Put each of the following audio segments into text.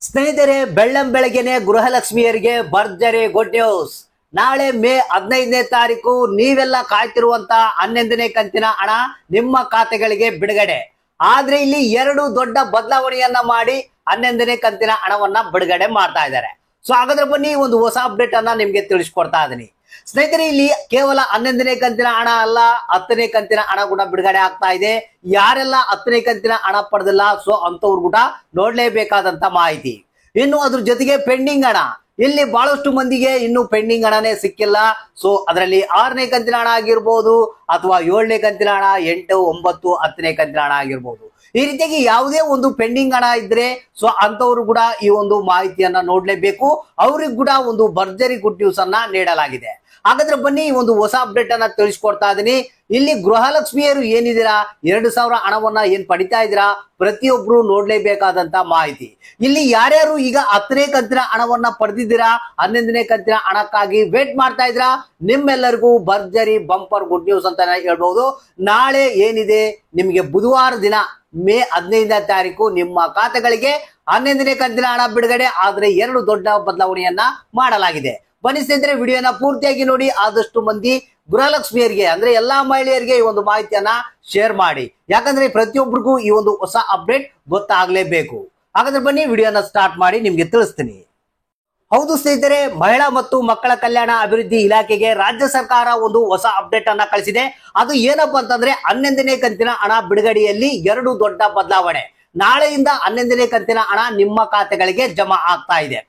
ಸ್ನೇಹಿತರೆ, ಬೆಳ್ಳಂಬೆಳಗ್ಗೆನೆ ಗೃಹಲಕ್ಷ್ಮಿಯರಿಗೆ ಭರ್ಜರಿ good news. ನಾಳೆ ಮೇ 15ನೇ ತಾರೀಕು ನೀವೆಲ್ಲ ಕಾಯ್ತಿರುವಂತ 11ನೇ ಕಂತಿನ ಹಣ ನಿಮ್ಮ ಖಾತೆಗಳಿಗೆ ಬಿಡುಗಡೆ. ಆದ್ರೆ ಇಲ್ಲಿ ಎರಡು ದೊಡ್ಡ ಬದಲಾವಣೆಯನ್ನ ಮಾಡಿ 11ನೇ ಕಂತಿನ ಹಣವನ್ನ ಬಿಡುಗಡೆ ಮಾಡ್ತಾ ಇದ್ದಾರೆ. ಸೊ ಹಾಗಾದ್ರೆ ಬನ್ನಿ ಒಂದು ಹೊಸ ಅಪ್ಡೇಟ್ ಅನ್ನ ನಿಮ್ಗೆ ತಿಳಿಸ್ಕೊಡ್ತಾ ಇದೀನಿ. ಸ್ನೇಹಿತರೆ, ಇಲ್ಲಿ ಕೇವಲ 11ನೇ ಕಂತಿನ ಹಣ ಅಲ್ಲ, 10ನೇ ಕಂತಿನ ಹಣ ಕೂಡ ಬಿಡುಗಡೆ ಆಗ್ತಾ ಇದೆ. ಯಾರೆಲ್ಲ 10ನೇ ಕಂತಿನ ಹಣ ಪಡೆದಿಲ್ಲ ಸೊ ಅಂತವ್ರು ಕೂಡ ನೋಡ್ಲೇಬೇಕಾದಂತ ಮಾಹಿತಿ. ಇನ್ನು ಅದ್ರ ಜೊತೆಗೆ ಪೆಂಡಿಂಗ್ ಹಣ, ಇಲ್ಲಿ ಬಹಳಷ್ಟು ಮಂದಿಗೆ ಇನ್ನು ಪೆಂಡಿಂಗ್ ಹಣನೇ ಸಿಕ್ಕಿಲ್ಲ. ಸೊ ಅದರಲ್ಲಿ 6ನೇ ಕಂತಿನ ಹಣ ಆಗಿರ್ಬೋದು, ಅಥವಾ 7ನೇ ಕಂತಿನ ಹಣ, 8, 9, 10ನೇ ಕಂತಿನ ಹಣ ಆಗಿರ್ಬೋದು. ಈ ರೀತಿಯಾಗಿ ಯಾವುದೇ ಒಂದು ಪೆಂಡಿಂಗ್ ಹಣ ಇದ್ರೆ ಸೊ ಅಂತವ್ರು ಕೂಡ ಈ ಒಂದು ಮಾಹಿತಿಯನ್ನ ನೋಡ್ಲೇಬೇಕು. ಅವ್ರಿಗೆ ಕೂಡ ಒಂದು ಭರ್ಜರಿ ಗುಡ್ ನ್ಯೂಸ್ ಅನ್ನ ನೀಡಲಾಗಿದೆ. ಹಾಗಾದ್ರೆ ಬನ್ನಿ ಈ ಒಂದು ಹೊಸ ಅಪ್ಡೇಟ್ ಅನ್ನ ತಿಳಿಸ್ಕೊಡ್ತಾ ಇದೀನಿ. ಇಲ್ಲಿ ಗೃಹಲಕ್ಷ್ಮಿಯರು ಏನಿದ್ದೀರಾ, 2,000 ಹಣವನ್ನ ಏನ್ ಪಡಿತಾ ಇದ್ದೀರಾ, ಪ್ರತಿಯೊಬ್ರು ನೋಡ್ಲೇಬೇಕಾದಂತ ಮಾಹಿತಿ. ಇಲ್ಲಿ ಯಾರ್ಯಾರು ಈಗ 10ನೇ ಕಂತಿನ ಹಣವನ್ನ ಪಡೆದಿದ್ದೀರಾ, 11ನೇ ಕಂತಿನ ಹಣಕ್ಕಾಗಿ ವೇಟ್ ಮಾಡ್ತಾ ಇದ್ದೀರಾ, ನಿಮ್ಮೆಲ್ಲರಿಗೂ ಭರ್ಜರಿ ಬಂಪರ್ ಗುಡ್ ನ್ಯೂಸ್ ಅಂತ ಹೇಳ್ಬಹುದು. ನಾಳೆ ಏನಿದೆ ನಿಮಗೆ ಬುಧವಾರ ದಿನ ಮೇ 15ನೇ ತಾರೀಕು ನಿಮ್ಮ ಖಾತೆಗಳಿಗೆ 11ನೇ ಕಂತಿನ ಹಣ ಬಿಡುಗಡೆ. ಆದ್ರೆ ಎರಡು ದೊಡ್ಡ ಬದಲಾವಣೆಯನ್ನ ಮಾಡಲಾಗಿದೆ. ಬನ್ನಿ ಸ್ನೇಹಿತರೆ, ವಿಡಿಯೋನ ಪೂರ್ತಿಯಾಗಿ ನೋಡಿ. ಆದಷ್ಟು ಮಂದಿ ಗೃಹಲಕ್ಷ್ಮಿಯರಿಗೆ ಅಂದ್ರೆ ಎಲ್ಲಾ ಮಹಿಳೆಯರಿಗೆ ಈ ಒಂದು ಮಾಹಿತಿಯನ್ನ ಶೇರ್ ಮಾಡಿ, ಯಾಕಂದ್ರೆ ಪ್ರತಿಯೊಬ್ಬರಿಗೂ ಈ ಒಂದು ಹೊಸ ಅಪ್ಡೇಟ್ ಗೊತ್ತಾಗ್ಲೇಬೇಕು. ಹಾಗಾದ್ರೆ ಬನ್ನಿ ವಿಡಿಯೋನ ಸ್ಟಾರ್ಟ್ ಮಾಡಿ ನಿಮ್ಗೆ ತಿಳಿಸ್ತೀನಿ. ಹೌದು ಸ್ನೇಹಿತರೆ, ಮಹಿಳಾ ಮತ್ತು ಮಕ್ಕಳ ಕಲ್ಯಾಣ ಅಭಿವೃದ್ಧಿ ಇಲಾಖೆಗೆ ರಾಜ್ಯ ಸರ್ಕಾರ ಒಂದು ಹೊಸ ಅಪ್ಡೇಟ್ ಅನ್ನ ಕಳಿಸಿದೆ. ಅದು ಏನಪ್ಪಾ ಅಂತಂದ್ರೆ 11ನೇ ಕಂತಿನ ಹಣ ಬಿಡುಗಡೆಯಲ್ಲಿ ಎರಡು ದೊಡ್ಡ ಬದಲಾವಣೆ. ನಾಳೆಯಿಂದ 11ನೇ ಕಂತಿನ ಹಣ ನಿಮ್ಮ ಖಾತೆಗಳಿಗೆ ಜಮಾ ಆಗ್ತಾ ಇದೆ.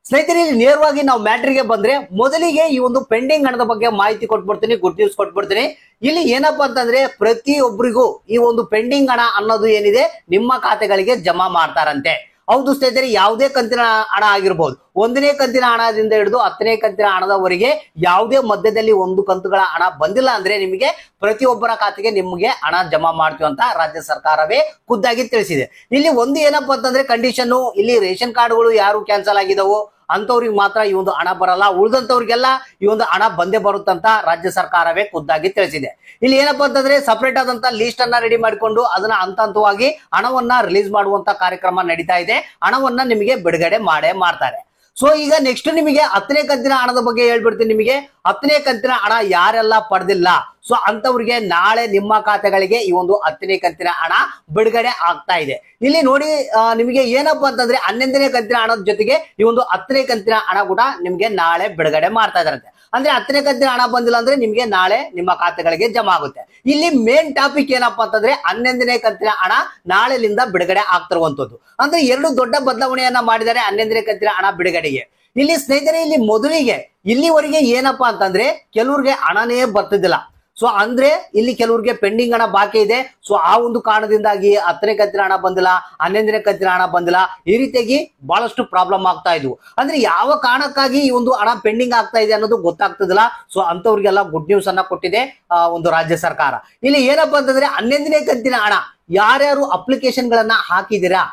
ಸ್ನೇಹಿತರೆ, ಇಲ್ಲಿ ನೇರವಾಗಿ ನಾವು ಮ್ಯಾಟ್ರಿಗೆ ಬಂದ್ರೆ ಮೊದಲಿಗೆ ಈ ಒಂದು ಪೆಂಡಿಂಗ್ ಹಣದ ಬಗ್ಗೆ ಮಾಹಿತಿ ಕೊಟ್ಬಿಡ್ತೀನಿ, ಗುಡ್ ನ್ಯೂಸ್ ಕೊಟ್ಬಿಡ್ತೀನಿ. ಇಲ್ಲಿ ಏನಪ್ಪಾ ಅಂತಂದ್ರೆ ಪ್ರತಿಯೊಬ್ಬರಿಗೂ ಈ ಒಂದು ಪೆಂಡಿಂಗ್ ಹಣ ಅನ್ನೋದು ಏನಿದೆ ನಿಮ್ಮ ಖಾತೆಗಳಿಗೆ ಜಮಾ ಮಾಡ್ತಾರಂತೆ. ಹೌದು ಸ್ನೇಹಿತರೆ, ಯಾವುದೇ ಕಂತಿನ ಹಣ ಆಗಿರ್ಬೋದು, 1ನೇ ಕಂತಿನ ಹಣದಿಂದ ಹಿಡಿದು 10ನೇ ಕಂತಿನ ಹಣದವರೆಗೆ ಯಾವುದೇ ಮಧ್ಯದಲ್ಲಿ ಒಂದು ಕಂತುಗಳ ಹಣ ಬಂದಿಲ್ಲ ಅಂದ್ರೆ ನಿಮಗೆ ಪ್ರತಿಯೊಬ್ಬರ ಖಾತೆಗೆ ನಿಮಗೆ ಹಣ ಜಮಾ ಮಾಡ್ತೀವಿ ಅಂತ ರಾಜ್ಯ ಸರ್ಕಾರವೇ ಖುದ್ದಾಗಿ ತಿಳಿಸಿದೆ. ಇಲ್ಲಿ ಒಂದು ಏನಪ್ಪಾ ಅಂತಂದ್ರೆ ಕಂಡೀಷನ್, ಇಲ್ಲಿ ರೇಷನ್ ಕಾರ್ಡ್ಗಳು ಯಾರು ಕ್ಯಾನ್ಸಲ್ ಆಗಿದಾವೋ ಅಂತವ್ರಿಗೆ ಮಾತ್ರ ಈ ಒಂದು ಹಣ ಬರಲ್ಲ, ಉಳಿದಂತವ್ರಿಗೆಲ್ಲ ಈ ಒಂದು ಹಣ ಬಂದೇ ಬರುತ್ತಂತ ರಾಜ್ಯ ಸರ್ಕಾರವೇ ಖುದ್ದಾಗಿ ತಿಳಿಸಿದೆ. ಇಲ್ಲಿ ಏನಪ್ಪಾ ಅಂತಂದ್ರೆ ಸಪರೇಟ್ ಆದಂತ ಲಿಸ್ಟ್ ಅನ್ನ ರೆಡಿ ಮಾಡಿಕೊಂಡು ಅದನ್ನ ಹಂತ ಹಂತವಾಗಿ ಹಣವನ್ನ ರಿಲೀಸ್ ಮಾಡುವಂತ ಕಾರ್ಯಕ್ರಮ ನಡೀತಾ ಇದೆ. ಹಣವನ್ನ ನಿಮಗೆ ಬಿಡುಗಡೆ ಮಾಡೇ ಮಾಡ್ತಾರೆ. ಸೊ ಈಗ ನೆಕ್ಸ್ಟ್ ನಿಮಗೆ 10ನೇ ಕಂತಿನ ಹಣದ ಬಗ್ಗೆ ಹೇಳ್ಬಿಡ್ತೀನಿ. ನಿಮಗೆ 10ನೇ ಕಂತಿನ ಹಣ ಯಾರೆಲ್ಲ ಪಡೆದಿಲ್ಲ ಸೊ ಅಂತವ್ರಿಗೆ ನಾಳೆ ನಿಮ್ಮ ಖಾತೆಗಳಿಗೆ ಈ ಒಂದು 10ನೇ ಕಂತಿನ ಹಣ ಬಿಡುಗಡೆ ಆಗ್ತಾ ಇದೆ. ಇಲ್ಲಿ ನೋಡಿ, ನಿಮಗೆ ಏನಪ್ಪಾ ಅಂತಂದ್ರೆ 11ನೇ ಕಂತಿನ ಹಣದ ಜೊತೆಗೆ ಈ ಒಂದು 10ನೇ ಕಂತಿನ ಹಣ ಕೂಡ ನಿಮ್ಗೆ ನಾಳೆ ಬಿಡುಗಡೆ ಮಾಡ್ತಾ ಇದಾರಂತೆ. ಅಂದ್ರೆ 10ನೇ ಕಂತಿನ ಹಣ ಬಂದಿಲ್ಲ ಅಂದ್ರೆ ನಿಮ್ಗೆ ನಾಳೆ ನಿಮ್ಮ ಖಾತೆಗಳಿಗೆ ಜಮಾ ಆಗುತ್ತೆ. ಇಲ್ಲಿ ಮೇನ್ ಟಾಪಿಕ್ ಏನಪ್ಪಾ ಅಂತಂದ್ರೆ 11ನೇ ಕಂತಿನ ಹಣ ನಾಳೆಲಿಂದ ಬಿಡುಗಡೆ ಆಗ್ತಿರುವಂತದ್ದು. ಅಂದ್ರೆ ಎರಡು ದೊಡ್ಡ ಬದಲಾವಣೆಯನ್ನ ಮಾಡಿದ್ದಾರೆ 11ನೇ ಕಂತಿನ ಹಣ ಬಿಡುಗಡೆಗೆ. ಇಲ್ಲಿ ಸ್ನೇಹಿತರೆ, ಇಲ್ಲಿ ಮೊದಲಿಗೆ ಇಲ್ಲಿವರೆಗೆ ಏನಪ್ಪಾ ಅಂತಂದ್ರೆ ಕೆಲವ್ರಿಗೆ ಹಣನೇ ಬರ್ತಿದ್ದಿಲ್ಲ. ಸೊ ಅಂದ್ರೆ ಇಲ್ಲಿ ಕೆಲವ್ರಿಗೆ ಪೆಂಡಿಂಗ್ ಹಣ ಬಾಕಿ ಇದೆ. ಸೊ ಆ ಒಂದು ಕಾರಣದಿಂದಾಗಿ 10ನೇ ಕಂತಿನ ಹಣ ಬಂದಿಲ್ಲ, 11ನೇ ಕಂತಿನ ಹಣ ಬಂದಿಲ್ಲ, ಈ ರೀತಿಯಾಗಿ ಬಹಳಷ್ಟು ಪ್ರಾಬ್ಲಮ್ ಆಗ್ತಾ ಇದ್ವು. ಅಂದ್ರೆ ಯಾವ ಕಾರಣಕ್ಕಾಗಿ ಈ ಒಂದು ಹಣ ಪೆಂಡಿಂಗ್ ಆಗ್ತಾ ಇದೆ ಅನ್ನೋದು ಗೊತ್ತಾಗ್ತದಿಲ್ಲ. ಸೊ ಅಂತವ್ರಿಗೆಲ್ಲ ಗುಡ್ ನ್ಯೂಸ್ ಅನ್ನ ಕೊಟ್ಟಿದೆ ಒಂದು ರಾಜ್ಯ ಸರ್ಕಾರ. ಇಲ್ಲಿ ಏನಪ್ಪಾ ಅಂತಂದ್ರೆ 11ನೇ ಕಂತಿನ ಹಣ ಯಾರ್ಯಾರು ಅಪ್ಲಿಕೇಶನ್ ಗಳನ್ನ ಹಾಕಿದಿರಾ,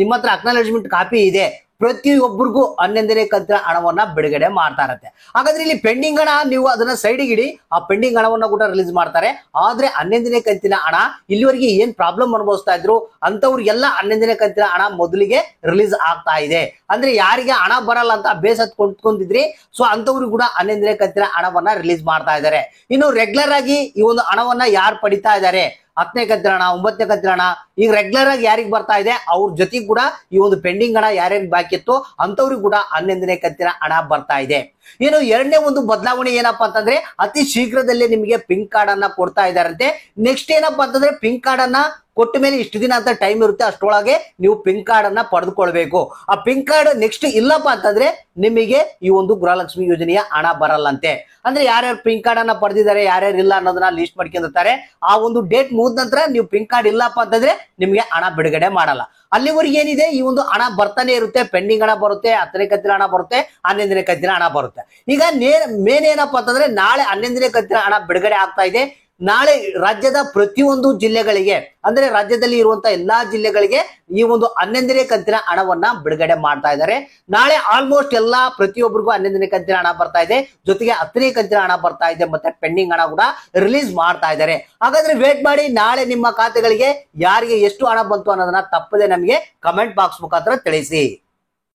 ನಿಮ್ಮ ಹತ್ರ ಅಕ್ನಾಲೆಜ್ಮೆಂಟ್ ಕಾಪಿ ಇದೆ, ಪ್ರತಿಯೊಬ್ಬರಿಗೂ 11ನೇ ಕಂತಿನ ಹಣವನ್ನ ಬಿಡುಗಡೆ ಮಾಡ್ತಾ ಇರತ್ತೆ. ಹಾಗಾದ್ರೆ ಇಲ್ಲಿ ಪೆಂಡಿಂಗ್ ಹಣ ನೀವು ಅದನ್ನ ಸೈಡಿಗೆ ಇಡಿ, ಆ ಪೆಂಡಿಂಗ್ ಹಣವನ್ನ ಕೂಡ ರಿಲೀಸ್ ಮಾಡ್ತಾರೆ. ಆದ್ರೆ 11ನೇ ಕಂತಿನ ಹಣ ಇಲ್ಲಿವರೆಗೆ ಏನ್ ಪ್ರಾಬ್ಲಮ್ ಅನುಭವಿಸ್ತಾ ಇದ್ರು ಅಂತವ್ರಿಗೆಲ್ಲ 11ನೇ ಕಂತಿನ ಹಣ ಮೊದಲಿಗೆ ರಿಲೀಸ್ ಆಗ್ತಾ ಇದೆ. ಅಂದ್ರೆ ಯಾರಿಗೆ ಹಣ ಬರಲ್ಲ ಅಂತ ಬೇಸತ್ ಕೊಂಡ್ಕೊಂಡಿದ್ರಿ ಸೊ ಅಂತವ್ರಿಗೆ ಕೂಡ 11ನೇ ಕಂತಿನ ಹಣವನ್ನ ರಿಲೀಸ್ ಮಾಡ್ತಾ ಇದ್ದಾರೆ. ಇನ್ನು ರೆಗ್ಯುಲರ್ ಆಗಿ ಈ ಒಂದು ಹಣವನ್ನ ಯಾರು ಪಡಿತಾ ಇದ್ದಾರೆ, 10ನೇ ಕಂತಿನ ಹಣ, 9ನೇ ಕಂತಿನ ಹಣ, ಈಗ ರೆಗ್ಯುಲರ್ ಆಗಿ ಯಾರಿಗೆ ಬರ್ತಾ ಇದೆ ಅವ್ರ ಜೊತೆಗೆ ಕೂಡ ಈ ಒಂದು ಪೆಂಡಿಂಗ್ ಹಣ ಯಾರ್ಯಾರಿಗೆ ಬಾಕಿ ಇತ್ತು ಅಂತವ್ರಿಗೆ ಕೂಡ 11ನೇ ಕಂತಿನ ಹಣ ಬರ್ತಾ ಇದೆ. ಏನು ಎರಡನೇ ಒಂದು ಬದಲಾವಣೆ ಏನಪ್ಪಾ ಅಂತಂದ್ರೆ ಅತಿ ಶೀಘ್ರದಲ್ಲೇ ನಿಮಗೆ ಪಿಂಕ್ ಕಾರ್ಡ್ ಅನ್ನ ಕೊಡ್ತಾ ಇದಾರಂತೆ. ನೆಕ್ಸ್ಟ್ ಏನಪ್ಪಾ ಅಂತಂದ್ರೆ ಪಿಂಕ್ ಕಾರ್ಡ್ ಅನ್ನ ಕೊಟ್ಟ ಮೇಲೆ ಇಷ್ಟು ದಿನ ಅಂತ ಟೈಮ್ ಇರುತ್ತೆ, ಅಷ್ಟೊಳಗೆ ನೀವು ಪಿಂಕ್ ಕಾರ್ಡ್ ಅನ್ನ ಪಡೆದುಕೊಳ್ಬೇಕು. ಆ ಪಿಂಕ್ ಕಾರ್ಡ್ ನೆಕ್ಸ್ಟ್ ಇಲ್ಲಪ್ಪ ಅಂತಂದ್ರೆ ನಿಮಗೆ ಈ ಒಂದು ಗೃಹಲಕ್ಷ್ಮಿ ಯೋಜನೆಯ ಹಣ ಬರಲ್ಲಂತೆ. ಅಂದ್ರೆ ಯಾರ್ಯಾರು ಪಿಂಕ್ ಕಾರ್ಡ್ ಅನ್ನ ಪಡೆದಿದ್ದಾರೆ, ಯಾರ್ಯಾರು ಇಲ್ಲ ಅನ್ನೋದನ್ನ ಲಿಸ್ಟ್ ಮಾಡ್ಕೊಂಡಿರ್ತಾರೆ. ಆ ಒಂದು ಡೇಟ್ ಮುಗಿದ ನಂತರ ನೀವು ಪಿಂಕ್ ಕಾರ್ಡ್ ಇಲ್ಲಪ್ಪ ಅಂತಂದ್ರೆ ನಿಮ್ಗೆ ಹಣ ಬಿಡುಗಡೆ ಮಾಡಲ್ಲ. ಅಲ್ಲಿವರೆಗೆ ಏನಿದೆ ಈ ಒಂದು ಹಣ ಬರ್ತಾನೆ ಇರುತ್ತೆ. ಪೆಂಡಿಂಗ್ ಹಣ ಬರುತ್ತೆ, 10ನೇ ಕಂತಿನ ಹಣ ಬರುತ್ತೆ, 11ನೇ ಕಂತಿನ ಹಣ ಬರುತ್ತೆ. ಈಗ ಮೇನ್ ಏನಪ್ಪಾ ಅಂತಂದ್ರೆ ನಾಳೆ 11ನೇ ಕಂತಿನ ಹಣ ಬಿಡುಗಡೆ ಆಗ್ತಾ ಇದೆ. ನಾಳೆ ರಾಜ್ಯದ ಪ್ರತಿಯೊಂದು ಜಿಲ್ಲೆಗಳಿಗೆ ಅಂದ್ರೆ ರಾಜ್ಯದಲ್ಲಿ ಇರುವಂತಹ ಎಲ್ಲಾ ಜಿಲ್ಲೆಗಳಿಗೆ ಈ ಒಂದು 11ನೇ ಕಂತಿನ ಹಣವನ್ನ ಬಿಡುಗಡೆ ಮಾಡ್ತಾ ಇದ್ದಾರೆ. ನಾಳೆ ಆಲ್ಮೋಸ್ಟ್ ಎಲ್ಲಾ ಪ್ರತಿಯೊಬ್ಬರಿಗೂ 11ನೇ ಕಂತಿನ ಹಣ ಬರ್ತಾ ಇದೆ, ಜೊತೆಗೆ 10ನೇ ಕಂತಿನ ಹಣ ಬರ್ತಾ ಇದೆ, ಮತ್ತೆ ಪೆಂಡಿಂಗ್ ಹಣ ಕೂಡ ರಿಲೀಸ್ ಮಾಡ್ತಾ ಇದ್ದಾರೆ. ಹಾಗಾದ್ರೆ ವೇಟ್ ಮಾಡಿ, ನಾಳೆ ನಿಮ್ಮ ಖಾತೆಗಳಿಗೆ ಯಾರಿಗೆ ಎಷ್ಟು ಹಣ ಬಂತು ಅನ್ನೋದನ್ನ ತಪ್ಪದೆ ನಮಗೆ ಕಮೆಂಟ್ ಬಾಕ್ಸ್ ಮುಖಾಂತರ ತಿಳಿಸಿ.